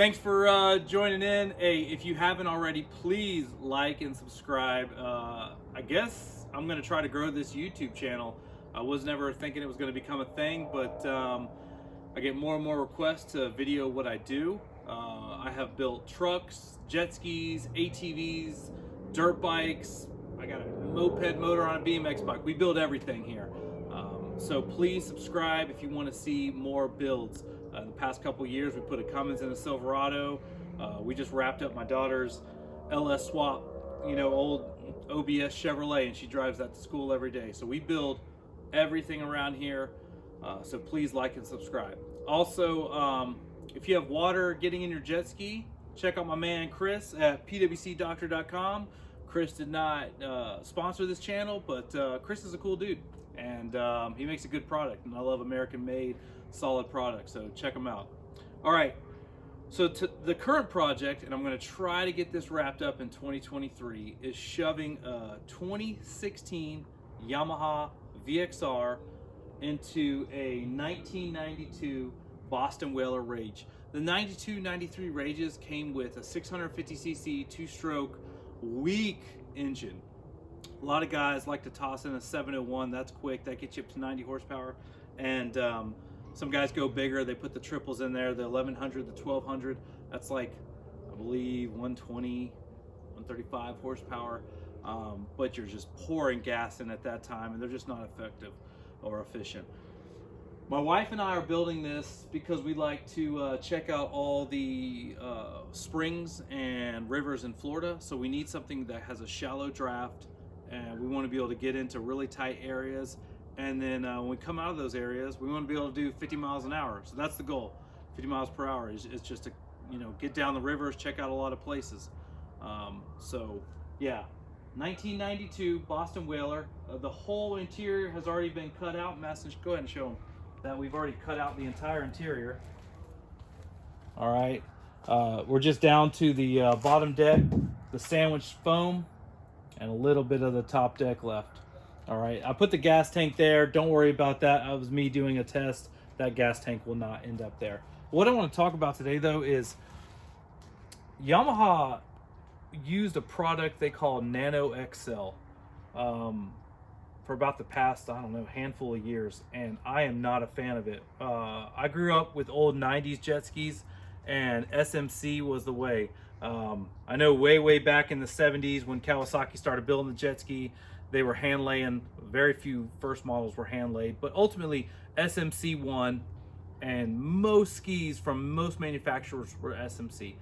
thanks for joining in. Hey, if you haven't already, please like and subscribe. I guess I'm going to try to grow this YouTube channel. I was never thinking it was going to become a thing, but I get more and more requests to video what I do. I have built trucks, jet skis, ATVs, dirt bikes. I got a moped motor on a BMX bike. We build everything here. So please subscribe if you want to see more builds. In the past couple years, we put a Cummins and a Silverado. We just wrapped up my daughter's LS Swap, old OBS Chevrolet, and she drives that to school every day. So we build everything around here. So please like and subscribe. Also, if you have water getting in your jet ski, check out my man Chris at pwcdoctor.com. Chris did not sponsor this channel, but Chris is a cool dude, and he makes a good product, and I love American-made, solid products, so check them out. All right, so the current project, and I'm going to try to get this wrapped up in 2023, is shoving a 2016 Yamaha VXR into a 1992 Boston Whaler Rage. The 92-93 Rages came with a 650cc two-stroke weak engine. A lot of guys like to toss in a 701. That's quick. That gets you up to 90 horsepower. And some guys go bigger. They put the triples in there, the 1100, the 1200. That's like, I believe, 120, 135 horsepower. But you're just pouring gas in at that time, and they're just not effective or efficient. My wife and I are building this because we like to check out all the springs and rivers in Florida. So we need something that has a shallow draft, and we want to be able to get into really tight areas. And then when we come out of those areas, we want to be able to do 50 miles an hour. So that's the goal. 50 miles per hour is just to get down the rivers, check out a lot of places. So yeah, 1992 Boston Whaler. The whole interior has already been cut out. Masson, go ahead and show them that we've already cut out the entire interior. All right, we're just down to the bottom deck, the sandwich foam, and a little bit of the top deck left. All right, I put the gas tank there. Don't worry about that. That was me doing a test. That gas tank will not end up there. What I want to talk about today, though, is Yamaha used a product they call Nano XL for about the past, I don't know, handful of years, and I am not a fan of it. I grew up with old 90s jet skis, and SMC was the way. I know way back in the 70s when Kawasaki started building the jet ski, they were hand laying. Very few first models were hand laid, but ultimately SMC won, and most skis from most manufacturers were SMC.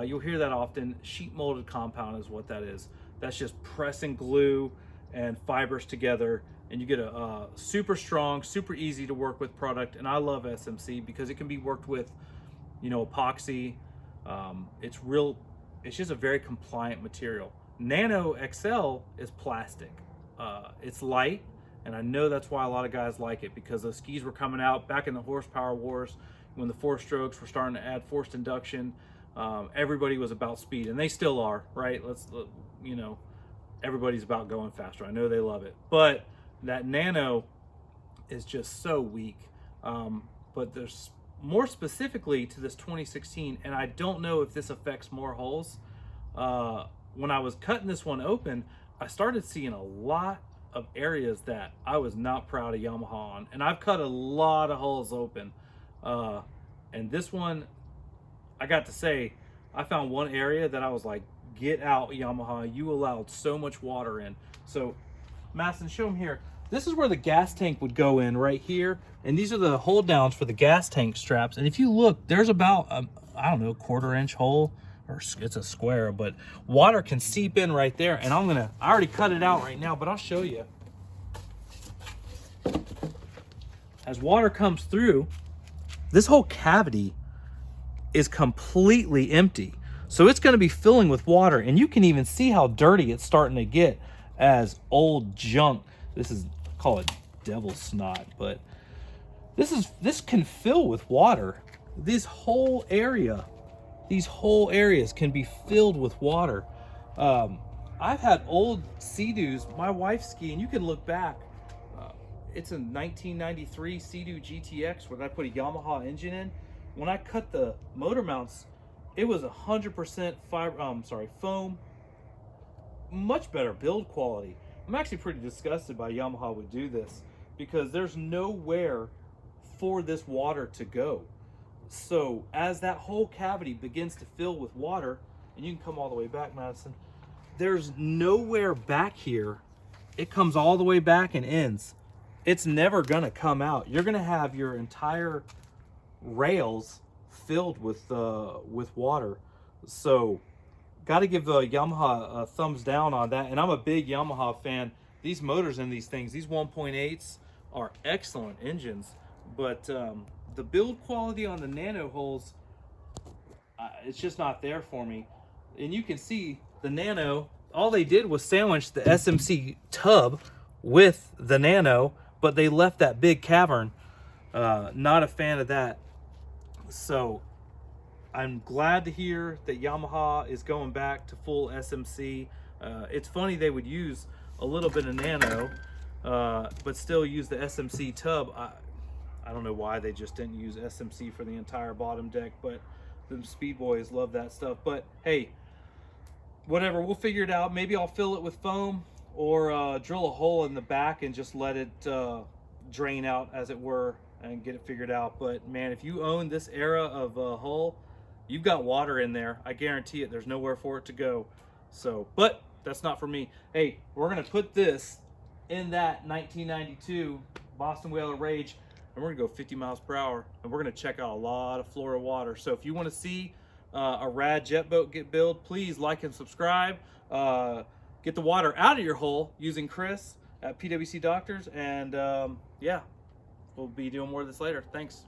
You'll hear that often. Sheet molded compound is what that is. That's just pressing glue and fibers together, and you get a super strong, super easy to work with product. And I love SMC because it can be worked with, epoxy. It's just a very compliant material. Nano XL is plastic. It's light, and I know that's why a lot of guys like it, because those skis were coming out back in the horsepower wars when the four strokes were starting to add forced induction. Everybody was about speed, and they still are, right? Everybody's about going faster. I know they love it, but that Nano is just so weak. But there's more specifically to this 2016, and I don't know if this affects more holes. When I was cutting this one open, I started seeing a lot of areas that I was not proud of Yamaha on, and I've cut a lot of holes open. And this one, I got to say, I found one area that I was like, get out, Yamaha, you allowed so much water in. So Masson, show them here. This is where the gas tank would go in right here, and these are the hold downs for the gas tank straps. And if you look, there's about I don't know, 1/4 inch hole, or it's a square, but water can seep in right there. And I already cut it out right now, but I'll show you. As water comes through, this whole cavity is completely empty. So it's going to be filling with water, and you can even see how dirty it's starting to get as old junk. Call it devil's snot, but this can fill with water. These whole areas can be filled with water. I've had old Sea-Doos, my wife's ski, and you can look back. It's a 1993 Sea-Doo GTX where I put a Yamaha engine in. When I cut the motor mounts, It was 100% foam. Much better build quality. I'm actually pretty disgusted by Yamaha would do this, because there's nowhere for this water to go. So as that whole cavity begins to fill with water, and you can come all the way back, Madison, there's nowhere back here. It comes all the way back and ends. It's never gonna come out. You're gonna have your entire rails filled with water. So got to give Yamaha a thumbs down on that. And I'm a big Yamaha fan. These motors in these things, these 1.8s are excellent engines, but the build quality on the nano hulls, it's just not there for me. And you can see the nano, all they did was sandwich the SMC tub with the nano, but they left that big cavern. Not a fan of that. So I'm glad to hear that Yamaha is going back to full SMC. It's funny they would use a little bit of nano, but still use the SMC tub. I don't know why they just didn't use SMC for the entire bottom deck, but them speed boys love that stuff. But hey, whatever, we'll figure it out. Maybe I'll fill it with foam, or drill a hole in the back and just let it drain out, as it were, and get it figured out. But man, if you own this era of hull, you've got water in there. I guarantee it. There's nowhere for it to go. So, but that's not for me. Hey, we're gonna put this in that 1992 Boston Whaler Rage, and we're gonna go 50 miles per hour, and we're gonna check out a lot of Florida water. So if you want to see a rad jet boat get built, please like and subscribe. Get the water out of your hull using Chris at PWC Doctors, and yeah, we'll be doing more of this later. Thanks.